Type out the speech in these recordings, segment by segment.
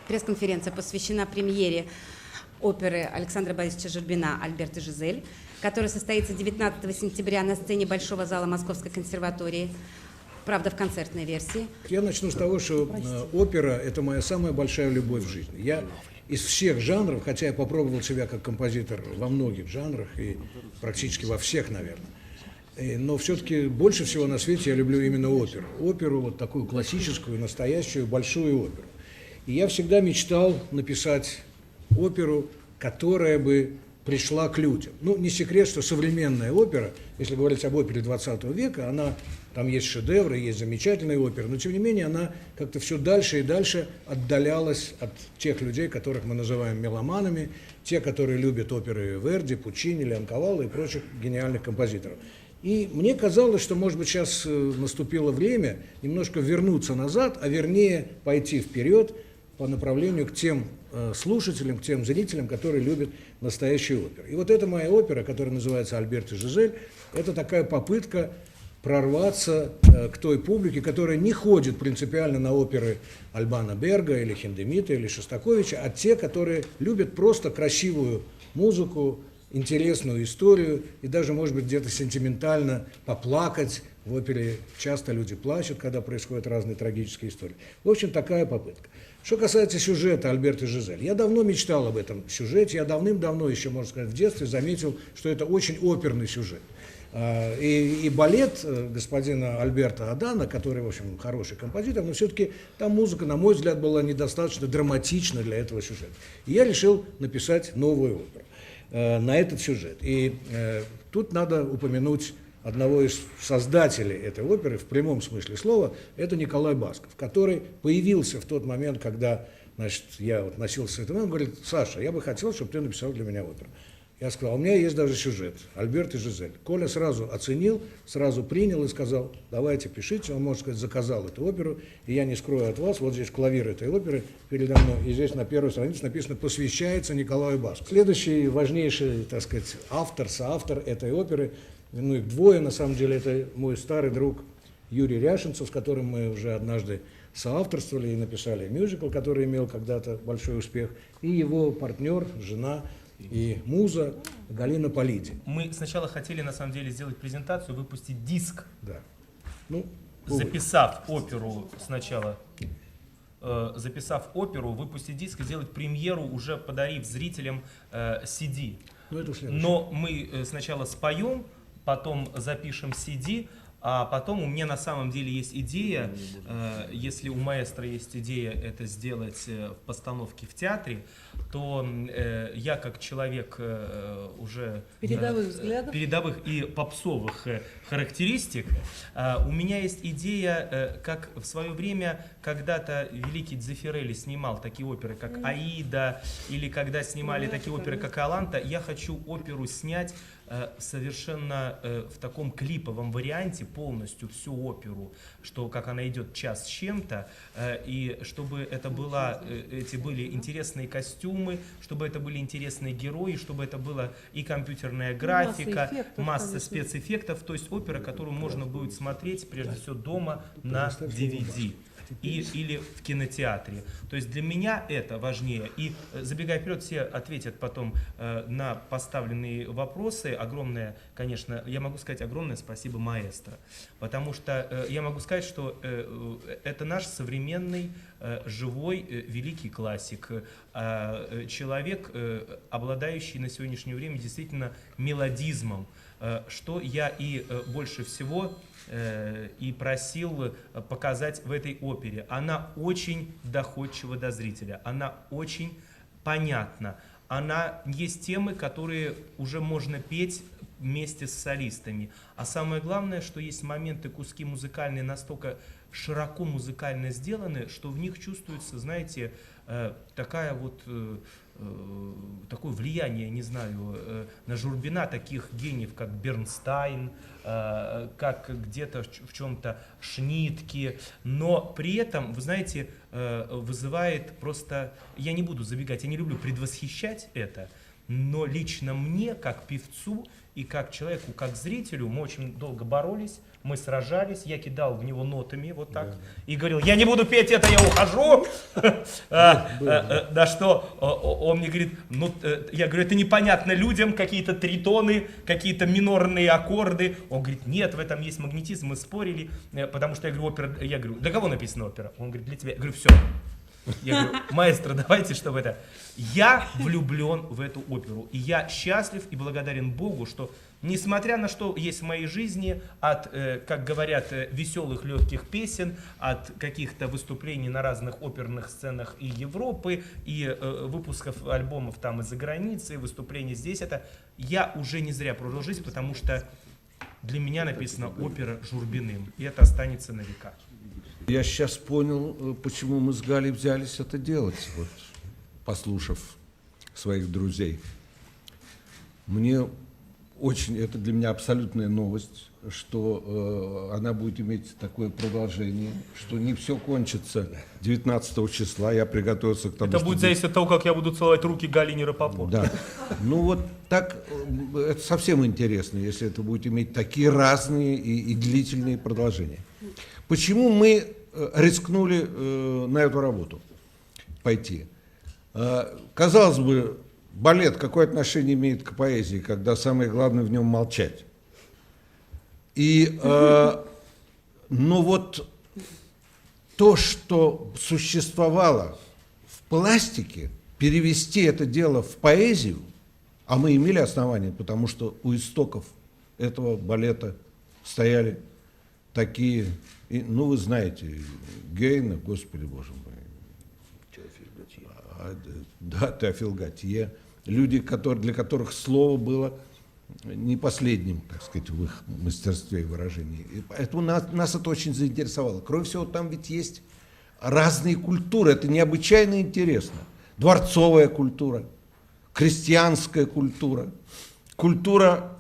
Пресс-конференция посвящена премьере оперы Александра Борисовича Журбина «Альберт и Жизель», которая состоится 19 сентября на сцене Большого зала Московской консерватории. Правда, в концертной версии. Я начну с того, что опера – это моя самая большая любовь в жизни. Я из всех жанров, хотя я попробовал себя как композитор во многих жанрах и практически во всех, наверное, но все-таки больше всего на свете я люблю именно оперу. Оперу, вот такую классическую, настоящую, большую оперу. И я всегда мечтал написать оперу, которая бы пришла к людям. Ну, не секрет, что современная опера, если говорить об опере 20 века, там есть шедевры, есть замечательные оперы, но тем не менее она как-то все дальше и дальше отдалялась от тех людей, которых мы называем меломанами, те, которые любят оперы Верди, Пуччини, Леонкавалло и прочих гениальных композиторов. И мне казалось, что, может быть, сейчас наступило время немножко вернуться назад, а вернее пойти вперед по направлению к тем слушателям, к тем зрителям, которые любят настоящую оперу. И вот эта моя опера, которая называется «Альберт и Жизель», это такая попытка прорваться к той публике, которая не ходит принципиально на оперы Альбана Берга или Хиндемита или Шостаковича, а те, которые любят просто красивую музыку, интересную историю и даже, может быть, где-то сентиментально поплакать. В опере часто люди плачут, когда происходят разные трагические истории. В общем, такая попытка. Что касается сюжета «Альберт и Жизель», я давно мечтал об этом сюжете, я давным-давно, еще, можно сказать, в детстве заметил, что это очень оперный сюжет. И балет господина Альберта Адана, который, в общем, хороший композитор, но все-таки там музыка, на мой взгляд, была недостаточно драматична для этого сюжета. И я решил написать новую оперу на этот сюжет. И тут надо упомянуть одного из создателей этой оперы, в прямом смысле слова, это Николай Басков, который появился в тот момент, когда, значит, я вот носился с этим, он говорит: Саша, я бы хотел, чтобы ты написал для меня оперу. Я сказал: у меня есть даже сюжет «Альберт и Жизель». Коля сразу оценил, сразу принял и сказал: давайте, пишите. Он, можно сказать, заказал эту оперу, и я не скрою от вас, вот здесь клавир этой оперы передо мной, и здесь на первой странице написано «Посвящается Николаю Баскову». Следующий важнейший, так сказать, автор, соавтор этой оперы, ну их двое, на самом деле, это мой старый друг Юрий Ряшенцев, с которым мы уже однажды соавторствовали и написали мюзикл, который имел когда-то большой успех, и его партнер, жена и муза Галина Полиди. Мы сначала хотели, на самом деле, сделать презентацию, выпустить диск, Да. Ну, записав оперу сначала, выпустить диск и сделать премьеру, уже подарив зрителям CD. Но мы сначала споем, потом запишем CD, а потом у меня на самом деле есть идея, если у маэстро есть идея это сделать в постановке в театре, то я как человек уже передовых и попсовых характеристик, у меня есть идея, как в свое время когда-то великий Дзефирелли снимал такие оперы, как «Аида», или когда снимали такие оперы, как «Иоланта», я хочу оперу снять совершенно в таком клиповом варианте, полностью всю оперу, что как она идет час с чем-то, и чтобы это эти были интересные костюмы, чтобы это были интересные герои, чтобы это была и компьютерная графика, масса спецэффектов, то есть опера, которую можно будет смотреть прежде всего дома на DVD. Или в кинотеатре. То есть для меня это важнее. И забегая вперед, все ответят потом на поставленные вопросы. Огромное, конечно, я могу сказать огромное спасибо маэстро. Потому что я могу сказать, что это наш современный, живой, великий классик. Человек, обладающий на сегодняшнее время действительно мелодизмом. Что я и больше всего и просил показать в этой опере. Она очень доходчива до зрителя, она очень понятна. Есть темы, которые уже можно петь вместе с солистами. А самое главное, что есть моменты, куски музыкальные настолько широко музыкально сделаны, что в них чувствуется, знаете, такое влияние, не знаю, на Журбина, таких гениев, как Бернстайн, как где-то в чем-то Шнитке, но при этом, вы знаете, вызывает просто, я не буду забегать, я не люблю предвосхищать это, но лично мне, как певцу и как человеку, как зрителю, мы очень долго боролись, мы сражались, я кидал в него нотами вот так и говорил, я не буду петь это, я ухожу. На что он мне говорит, ну, я говорю, это непонятно людям, какие-то тритоны, какие-то минорные аккорды. Он говорит, нет, в этом есть магнетизм, мы спорили, потому что я говорю, опера, я говорю, для кого написана опера? Он говорит, для тебя. Я говорю, все. Я говорю, маэстро, давайте, чтобы это... Я влюблен в эту оперу, и я счастлив и благодарен Богу, что, несмотря на что есть в моей жизни, от, как говорят, веселых легких песен, от каких-то выступлений на разных оперных сценах и Европы, и выпусков альбомов там из-за границы, и выступлений здесь, это я уже не зря прожил жизнь, потому что для меня написана опера Журбиным, и это останется на века. Я сейчас понял, почему мы с Галей взялись это делать, вот, послушав своих друзей. Мне очень, это для меня абсолютная новость, что она будет иметь такое продолжение, что не все кончится 19 числа, я приготовился к тому, Это будет зависеть от того, как я буду целовать руки Галине Рапопорт. Да. Ну вот так, это совсем интересно, если это будет иметь такие разные и длительные продолжения. Почему мы рискнули на эту работу пойти? Казалось бы, балет какое отношение имеет к поэзии, когда самое главное в нем молчать? Но вот то, что существовало в пластике, перевести это дело в поэзию, а мы имели основания, потому что у истоков этого балета стояли такие, ну вы знаете, Гейна, Господи Боже мой, да, Теофил Готье, люди, для которых слово было не последним, так сказать, в их мастерстве и выражении. И поэтому нас это очень заинтересовало. Кроме всего, там ведь есть разные культуры, это необычайно интересно. Дворцовая культура, крестьянская культура, культура,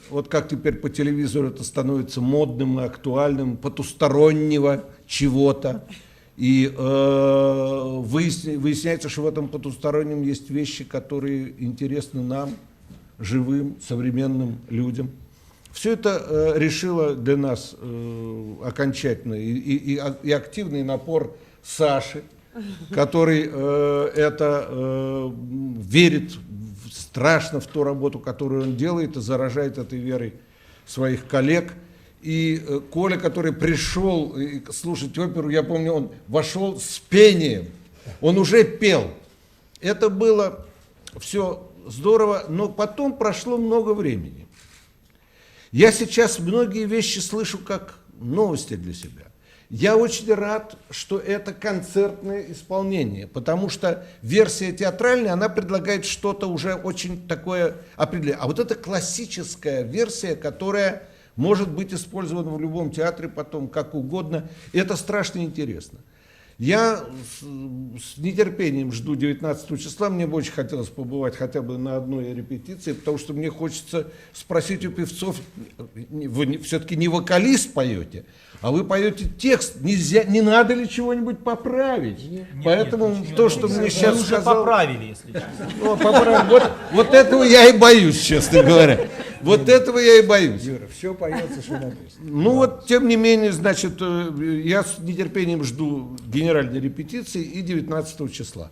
вот как теперь по телевизору это становится модным и актуальным, потустороннего чего-то. И выясняется, что в этом потустороннем есть вещи, которые интересны нам, живым, современным людям. Все это решило для нас окончательно и активный напор Саши, который верит страшно в ту работу, которую он делает, и заражает этой верой своих коллег. И Коля, который пришел слушать оперу, я помню, он вошел с пением, он уже пел. Это было все здорово, но потом прошло много времени. Я сейчас многие вещи слышу как новости для себя. Я очень рад, что это концертное исполнение, потому что версия театральная, она предлагает что-то уже очень такое определенное. А вот эта классическая версия, которая может быть использована в любом театре потом как угодно, это страшно интересно. Я с нетерпением жду 19 числа, мне бы очень хотелось побывать хотя бы на одной репетиции, потому что мне хочется спросить у певцов, вы все-таки не вокалист поете, а вы поете текст, не надо ли чего-нибудь поправить? Поэтому то, что мне сейчас уже сказал... поправили, если честно. Вот этого я и боюсь, честно говоря. Вот этого я и боюсь. Юра, все поется, что написано. Ну вот, тем не менее, значит, я с нетерпением жду генеральной репетиции и 19 числа.